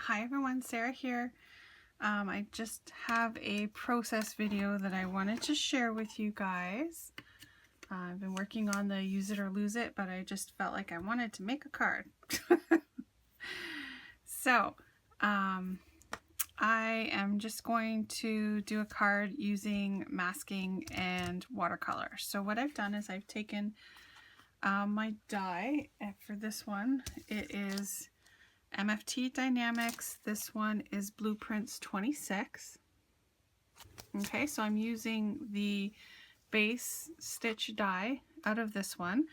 Hi everyone, Sarah here. I just have a process video that I wanted to share with you guys. I've been working on the use it or lose it, but I just felt like I wanted to make a card. So I am just going to do a card using masking and watercolor. So what I've done is I've taken my die, and for this one it is MFT Dynamics. This one is Blueprints 26. Okay, so I'm using the base stitch die out of this one,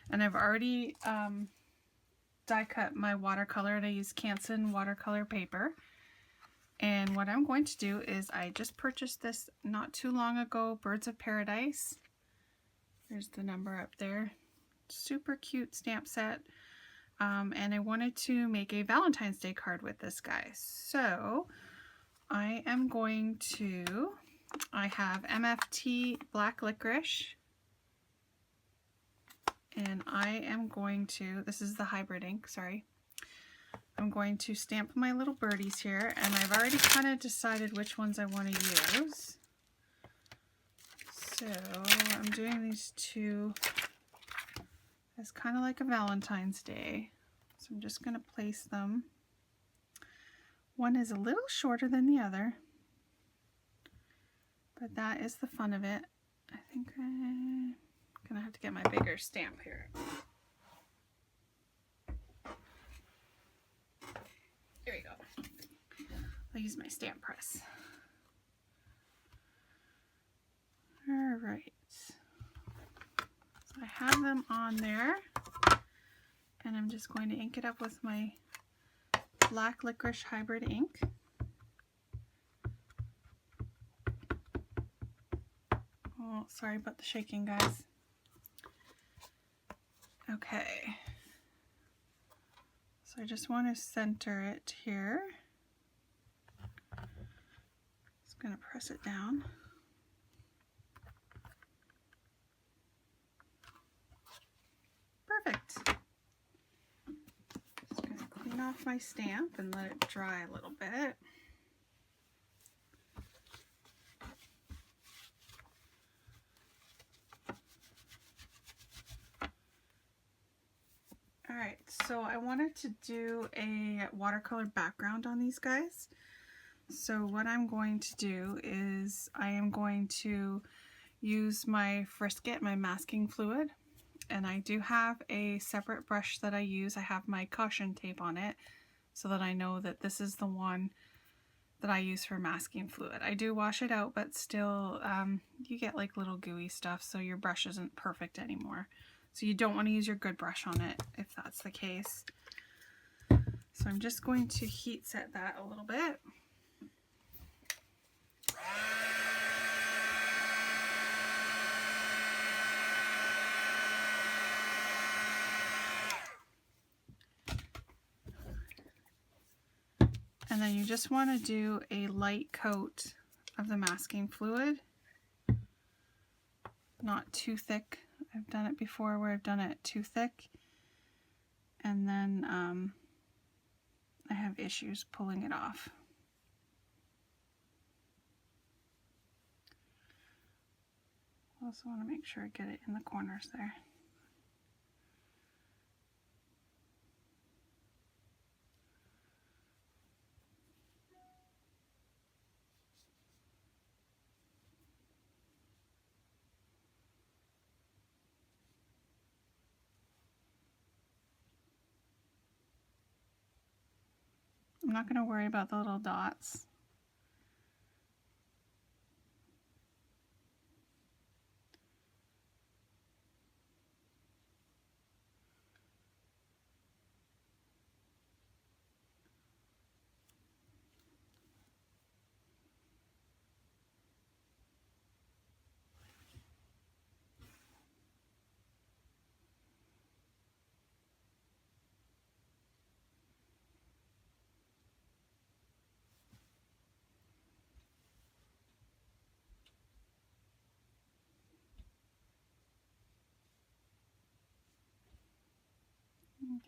and I've already die cut my watercolor, and I use Canson watercolor paper. And what I'm going to do is I just purchased this not too long ago, Birds of Paradise. There's the number up there. Super cute stamp set. And I wanted to make a Valentine's Day card with this guy. So I am going to, I have MFT Black Licorice, and I am going to, this is the hybrid ink, sorry. I'm going to stamp my little birdies here, and I've already kind of decided which ones I want to use. So I'm doing these two as kind of like a Valentine's Day. So I'm just going to place them. One is a little shorter than the other, but that is the fun of it. I think I'm going to have to get my bigger stamp here. There we go. I'll use my stamp press. All right. So I have them on there, and I'm just going to ink it up with my Black Licorice hybrid ink. Oh, sorry about the shaking, guys. Okay. So I just want to center it here. Just going to press it down. Perfect. Just going to clean off my stamp and let it dry a little bit. Alright, so I wanted to do a watercolor background on these guys. So what I'm going to do is I am going to use my Frisket, my masking fluid, and I do have a separate brush that I use. I have my caution tape on it so that I know that this is the one that I use for masking fluid. I do wash it out, but still you get like little gooey stuff, so your brush isn't perfect anymore. So you don't want to use your good brush on it if that's the case. So I'm just going to heat set that a little bit. And then you just want to do a light coat of the masking fluid, not too thick. I've done it before where I've done it too thick, and then I have issues pulling it off. Also want to make sure I get it in the corners there. I'm not going to worry about the little dots.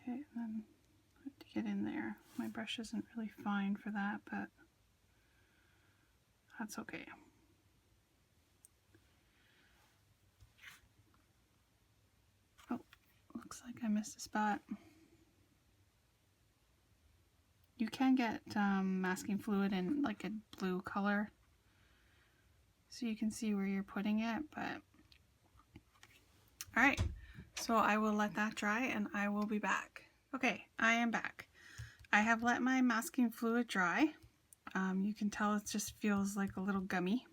Okay, and then to get in there. My brush isn't really fine for that, but that's okay. Oh, looks like I missed a spot. You can get masking fluid in like a blue color, so you can see where you're putting it, but all right, so I will let that dry and I will be back. Okay, I am back. I have let my masking fluid dry. You can tell it just feels like a little gummy.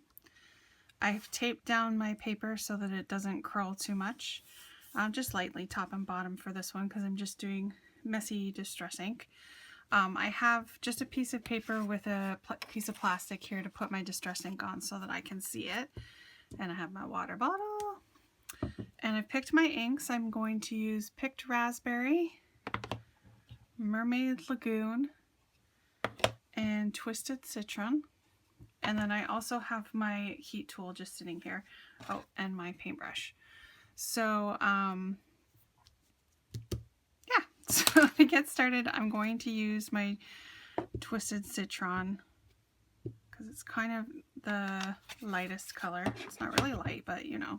I've taped down my paper so that it doesn't curl too much, just lightly top and bottom for this one because I'm just doing messy distress ink. I have just a piece of paper with a piece of plastic here to put my distress ink on so that I can see it. And I have my water bottle. And I've picked my inks. I'm going to use Picked Raspberry, Mermaid Lagoon, and Twisted Citron. And then I also have my heat tool just sitting here. Oh, and my paintbrush. So, yeah. So to get started, I'm going to use my Twisted Citron because it's kind of the lightest color. It's not really light, but you know.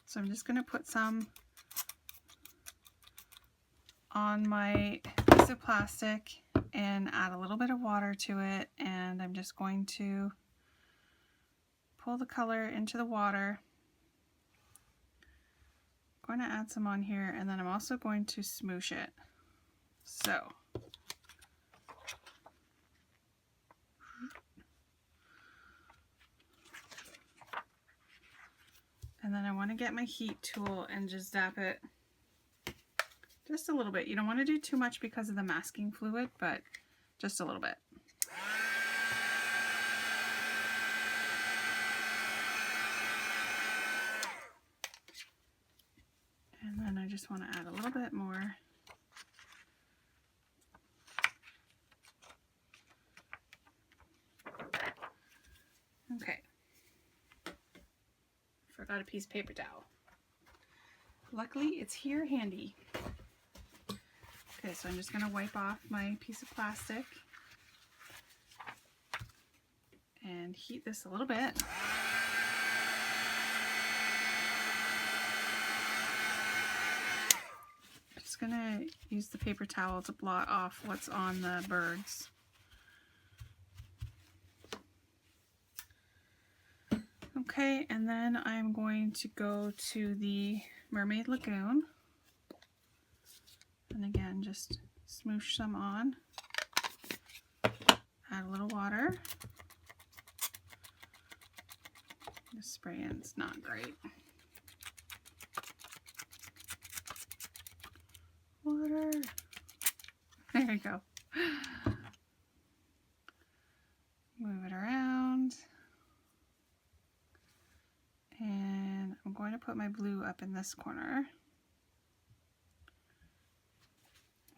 So I'm just going to put some on my piece of plastic and add a little bit of water to it, and I'm just going to pull the color into the water. I'm going to add some on here, and then I'm also going to smoosh it. So and then I want to get my heat tool and just zap it just a little bit. You don't want to do too much because of the masking fluid, but just a little bit. And then I just want to add a little bit more. Okay. Forgot a piece of paper towel. Luckily, it's here handy. Okay, so I'm just going to wipe off my piece of plastic and heat this a little bit. I'm just going to use the paper towel to blot off what's on the birds. Okay, and then I'm going to go to the Mermaid Lagoon. And again, just smoosh some on. Add a little water. The spraying's not great. Water. There you go. Move it around. And I'm going to put my blue up in this corner.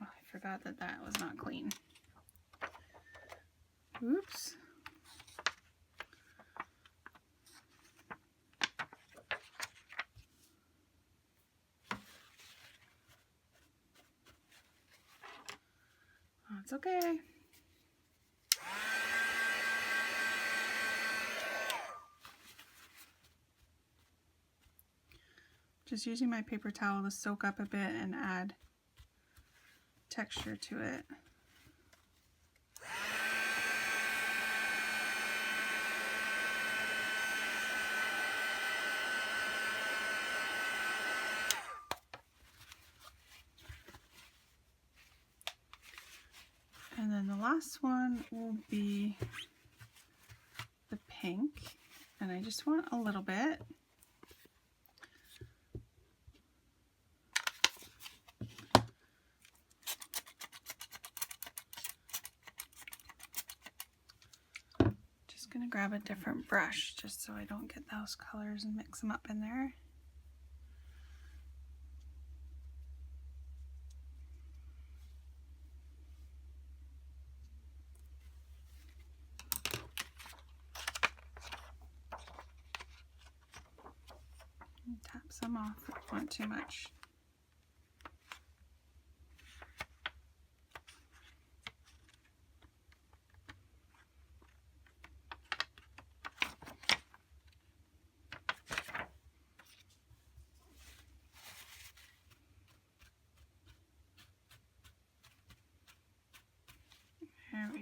Oh, I forgot that that was not clean. Oops. Oh, it's okay. Just using my paper towel to soak up a bit and add texture to it. And then the last one will be the pink, and I just want a little bit. Just gonna grab a different brush just so I don't get those colors and mix them up in there. And tap some off if I want too much.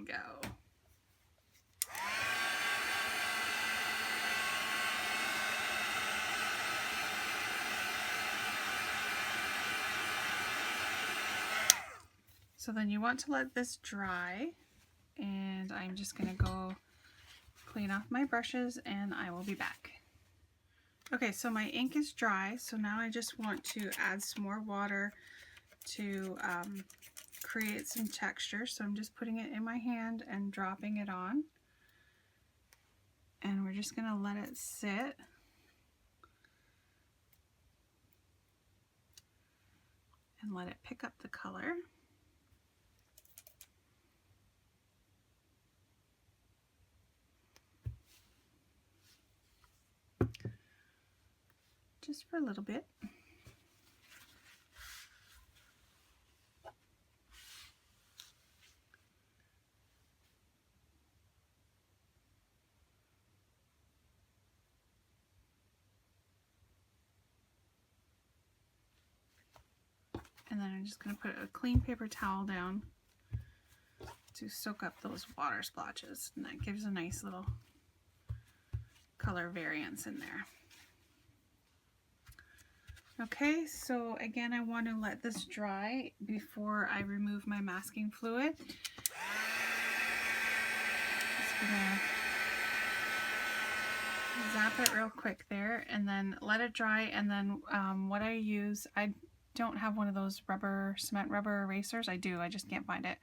we go. So then you want to let this dry, and I'm just going to go clean off my brushes and I will be back. Okay, so my ink is dry, so now I just want to add some more water to create some texture. So I'm just putting it in my hand and dropping it on. And we're just going to let it sit. And let it pick up the color. Just for a little bit. And then I'm just going to put a clean paper towel down to soak up those water splotches, and that gives a nice little color variance in there. Okay, so again, I want to let this dry before I remove my masking fluid. Just gonna zap it real quick there and then let it dry. And then what I use, I don't have one of those cement rubber erasers. I do, I just can't find it.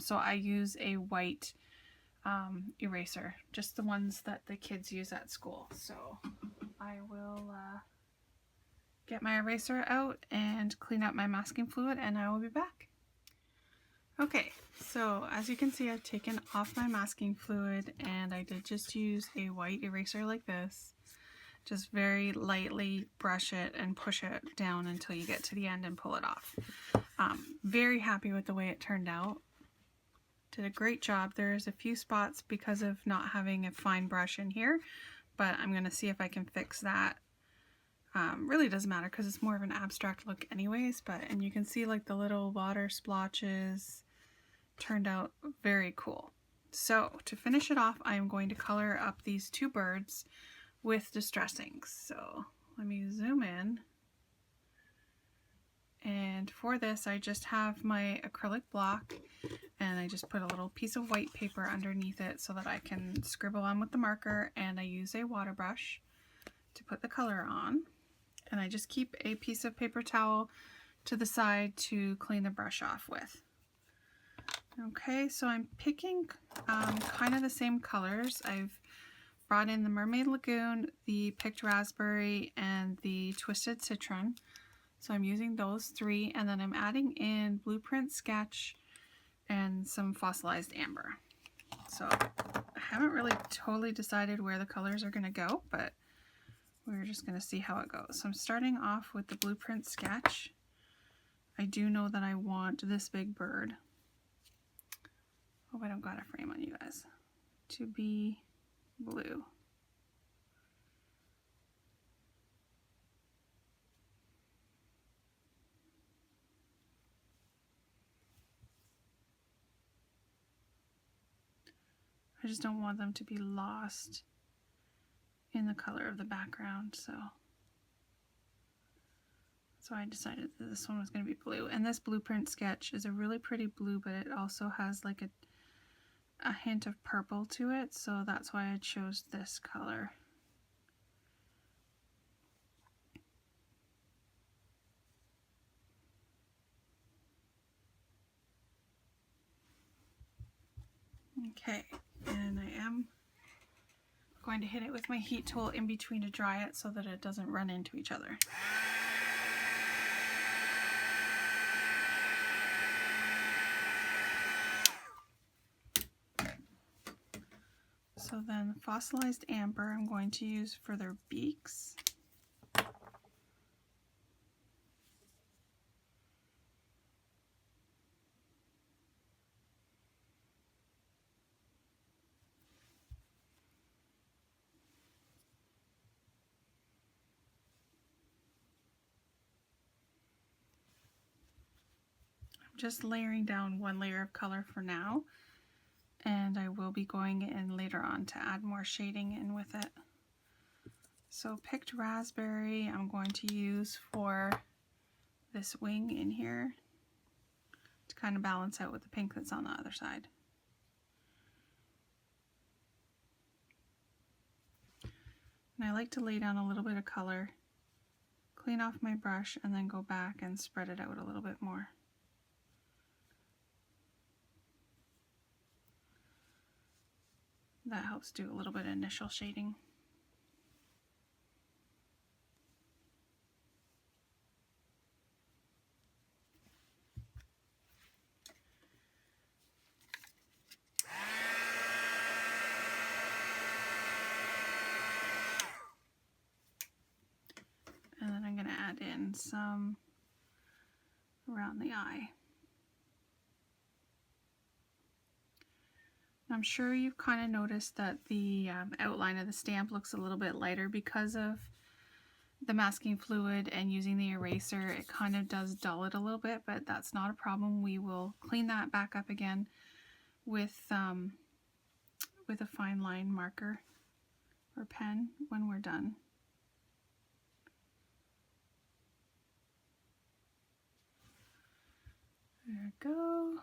So I use a white eraser, just the ones that the kids use at school. So I will get my eraser out and clean up my masking fluid, and I will be back. Okay, so as you can see, I've taken off my masking fluid, and I did just use a white eraser like this. Just very lightly brush it and push it down until you get to the end and pull it off. Very happy with the way it turned out. Did a great job. There's a few spots because of not having a fine brush in here, but I'm going to see if I can fix that. Really doesn't matter because it's more of an abstract look anyways, and you can see like the little water splotches turned out very cool. So to finish it off, I am going to color up these two birds with Distress inks. So let me zoom in. And for this, I just have my acrylic block, and I just put a little piece of white paper underneath it so that I can scribble on with the marker, and I use a water brush to put the color on. And I just keep a piece of paper towel to the side to clean the brush off with. Okay, so I'm picking kind of the same colors. I've brought in the Mermaid Lagoon, the Picked Raspberry, and the Twisted Citron. So I'm using those three, and then I'm adding in Blueprint Sketch and some Fossilized Amber. So I haven't really totally decided where the colors are going to go, but we're just going to see how it goes. So I'm starting off with the Blueprint Sketch. I do know that I want this big bird. Hope I don't got a frame on you guys. To be blue. I just don't want them to be lost in the color of the background, so I decided that this one was going to be blue. And this Blueprint Sketch is a really pretty blue, but it also has like a hint of purple to it, so that's why I chose this color. Okay, and I am going to hit it with my heat tool in between to dry it so that it doesn't run into each other. So then Fossilized Amber I'm going to use for their beaks. I'm just layering down one layer of color for now, and I will be going in later on to add more shading in with it. So picked raspberry I'm going to use for this wing in here to kind of balance out with the pink that's on the other side. And I like to lay down a little bit of color, clean off my brush, and then go back and spread it out a little bit more. That helps do a little bit of initial shading. And then I'm going to add in some around the eye. I'm sure you've kind of noticed that the outline of the stamp looks a little bit lighter because of the masking fluid and using the eraser. It kind of does dull it a little bit, but that's not a problem. We will clean that back up again with a fine line marker or pen when we're done. There we go.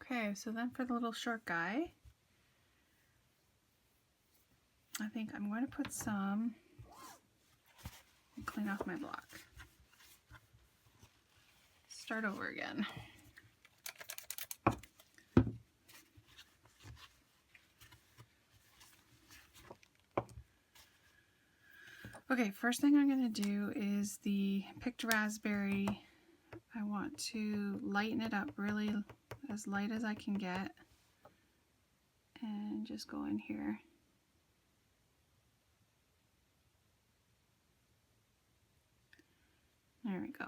Okay, so then for the little short guy, I think I'm going to put some, clean off my block. Start over again. Okay, first thing I'm going to do is the picked raspberry. I want to lighten it up really as light as I can get and just go in here. There we go.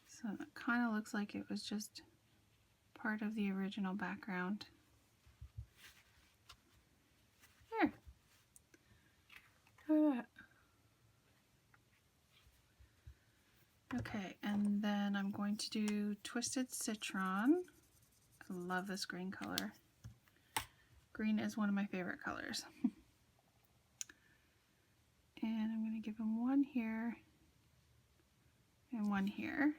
So it kind of looks like it was just part of the original background. There. Look at that. Okay, and then I'm going to do Twisted Citron. I love this green color. Green is one of my favorite colors. And I'm going to give him one here and one here.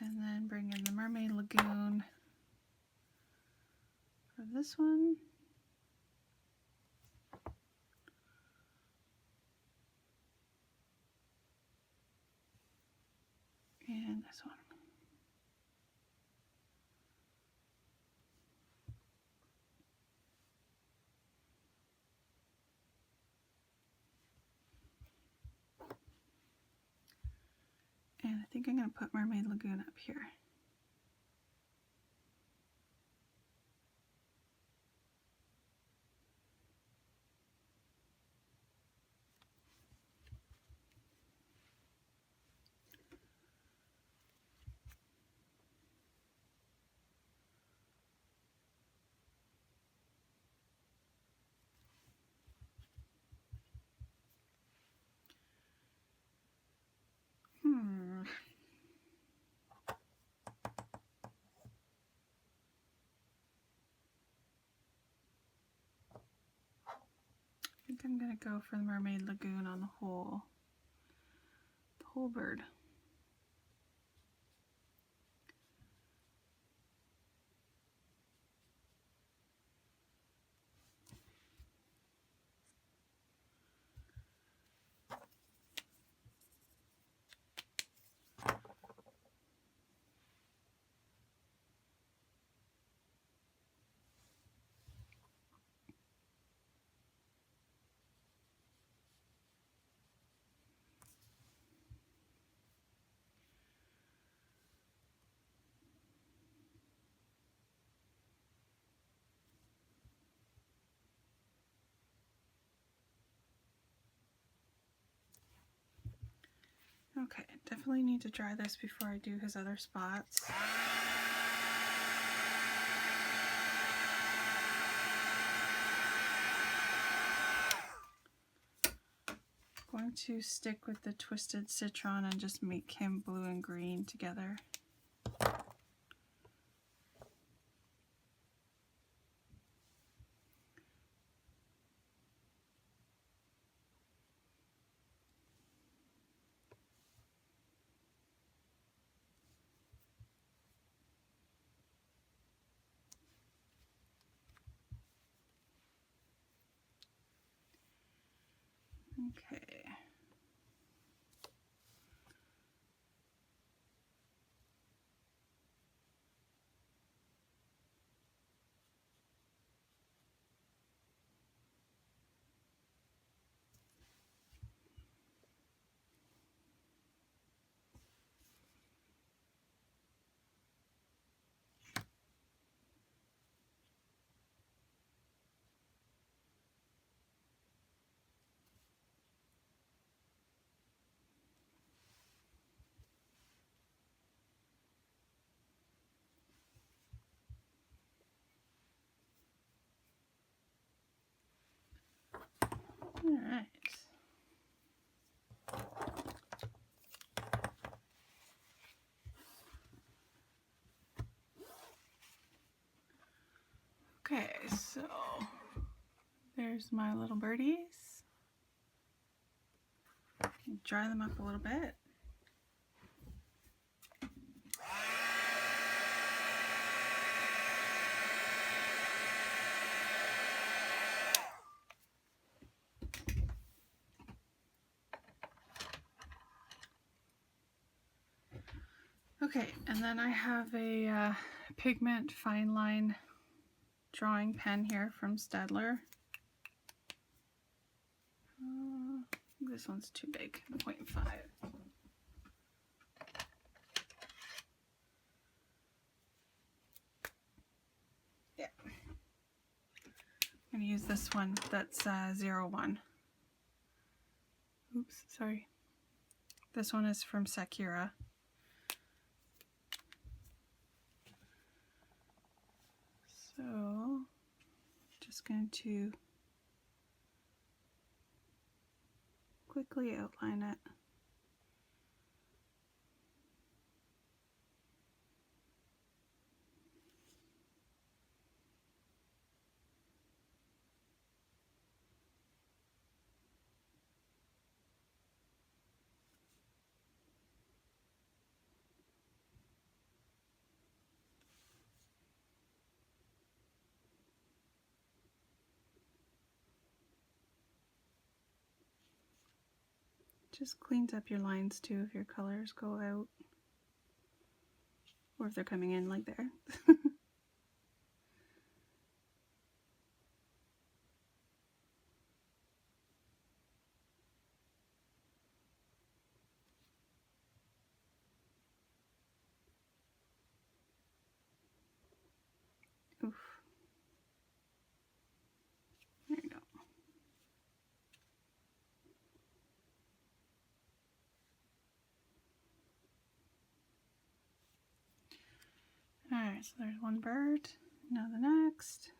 And then bring in the Mermaid Lagoon for this one. And this one. And I think I'm going to put Mermaid Lagoon up here. I think I'm going to go for the Mermaid Lagoon on the whole bird. Okay, definitely need to dry this before I do his other spots. going to stick with the Twisted Citron and just make him blue and green together. Okay. All right. Okay, so there's my little birdies. Dry them up a little bit. Okay, and then I have a pigment fine line drawing pen here from Staedtler. This one's too big, 0.5. Yeah. I'm going to use this one that's 01. Oops, sorry. This one is from Sakura. So, just going to quickly outline it. Just cleans up your lines too if your colors go out or if they're coming in like there. Oof. There you go. Alright, so there's one bird. Now the next.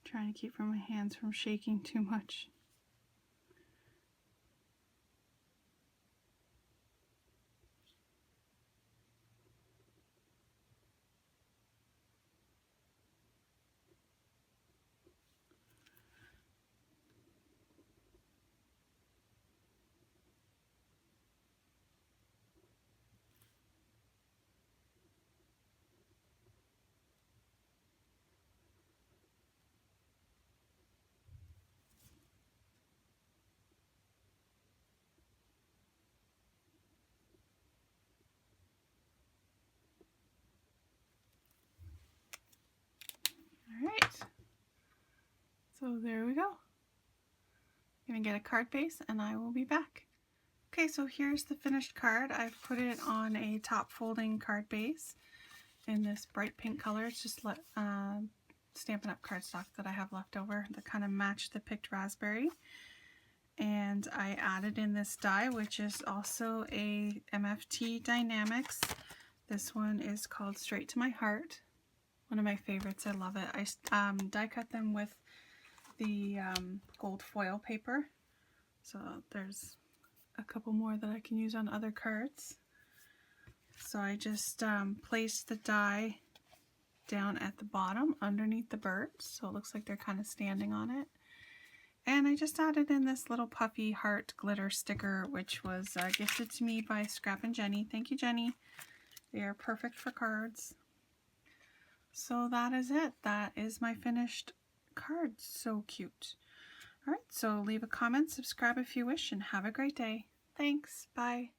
Trying to keep my hands from shaking too much. Alright, so there we go. gonna get a card base and I will be back. Okay, so here's the finished card. I've put it on a top folding card base in this bright pink color. It's just Stampin' Up! Cardstock that I have left over that kind of matched the picked raspberry. And I added in this die, which is also a MFT Dynamics. This one is called Straight to My Heart. One of my favorites. I love it. I die cut them with the gold foil paper. So there's a couple more that I can use on other cards. So I just placed the die down at the bottom underneath the birds, so it looks like they're kind of standing on it. And I just added in this little puffy heart glitter sticker, which was gifted to me by Scrap and Jenny. Thank you, Jenny. They are perfect for cards. So that is it. That is my finished card. So cute. Alright, so leave a comment, subscribe if you wish, and have a great day. Thanks. Bye.